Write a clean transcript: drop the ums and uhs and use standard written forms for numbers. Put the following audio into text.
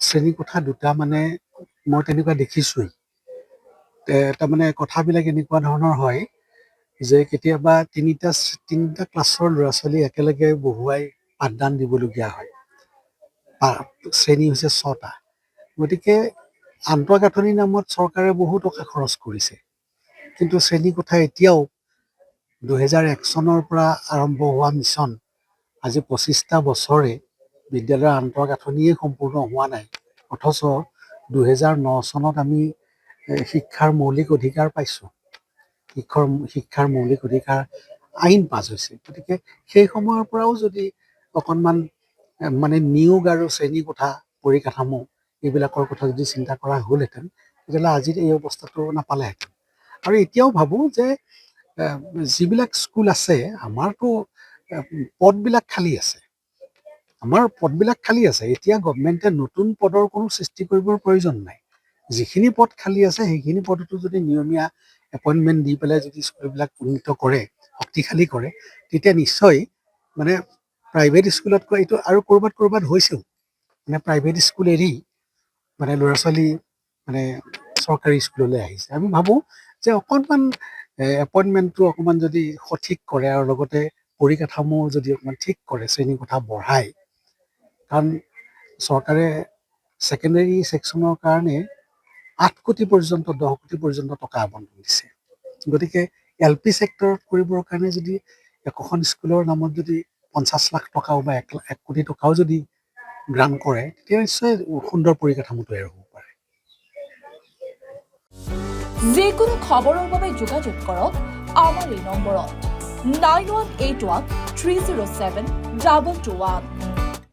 শ্ৰেণীকোঠা দুটা মানে মই তেনেকুৱা দেখিছোঁৱেই। তাৰমানে কথাবিলাক এনেকুৱা ধৰণৰ হয় যে কেতিয়াবা তিনিটা ক্লাছৰ ল'ৰা ছোৱালী একেলগে বহুৱাই পাঠদান দিবলগীয়া হয়। শ্ৰেণী হৈছে ৬টা। গতিকে আন্তঃগাঁথনিৰ নামত চৰকাৰে বহু টকা খৰচ কৰিছে, কিন্তু শ্ৰেণীকোঠা এতিয়াও ২০০১ চনৰ পৰা আৰম্ভ হোৱা মিছন আজি ২৫টা বছৰে বিদ্যালয়ৰ আন্তঃগাঁথনিয়ে সম্পূৰ্ণ হোৱা নাই। অথচ ২০০৯ চনত আমি শিক্ষাৰ মৌলিক অধিকাৰ পাইছোঁ, শিক্ষাৰ মৌলিক অধিকাৰ আইন পাছ হৈছে। গতিকে সেই সময়ৰ পৰাও যদি অকণমান মানে নিয়োগ আৰু শ্ৰেণীকোঠা পৰিকাঠামো এইবিলাকৰ কথা যদি চিন্তা কৰা হ'লহেঁতেন, তেতিয়াহ'লে আজিৰ এই অৱস্থাটো নাপালেহেঁতেন। আৰু এতিয়াও ভাবোঁ যে যিবিলাক স্কুল আছে, আমাৰতো পদবিলাক খালী আছে। এতিয়া গভমেণ্টে নতুন পদৰ কোনো সৃষ্টি কৰিবৰ প্ৰয়োজন নাই। যিখিনি পদ খালী আছে সেইখিনি পদতো যদি নিয়মীয়া এপইণ্টমেণ্ট দি পেলাই যদি স্কুলবিলাক উন্নীত কৰে, শক্তিশালী কৰে, তেতিয়া নিশ্চয় মানে প্ৰাইভেট স্কুলতকৈ এইটো আৰু ক'ৰবাত হৈছেও, মানে প্ৰাইভেট স্কুল এৰি মানে ল'ৰা ছোৱালী মানে চৰকাৰী স্কুললৈ আহিছে। আমি ভাবোঁ যে অকণমান এপইণ্টমেণ্টটো অকণমান যদি সঠিক কৰে আৰু লগতে পৰিকাঠামো যদি অকণমান ঠিক কৰে, শ্ৰেণীকোঠা বঢ়ায়, কাৰণ চৰকাৰে ছেকেণ্ডেৰী ছেকশ্যনৰ কাৰণে ৮ কোটি পৰ্যন্ত 10 কোটি পৰ্যন্ত টকা আবণ্টন দিছে। গতিকে LP ছেক্টৰত কৰিবৰ কাৰণে যদি একোখন স্কুলৰ নামত যদি ৫০ লাখ টকাও বা ১ কোটি টকাও যদি গ্ৰাণ্ট কৰে, তেতিয়া নিশ্চয় সুন্দৰ পৰিকাঠামো তৈয়াৰ হ'ব পাৰে। যিকোনো খবৰৰ বাবে যোগাযোগ কৰক আমাৰ এই নম্বৰত 9181 307 2221।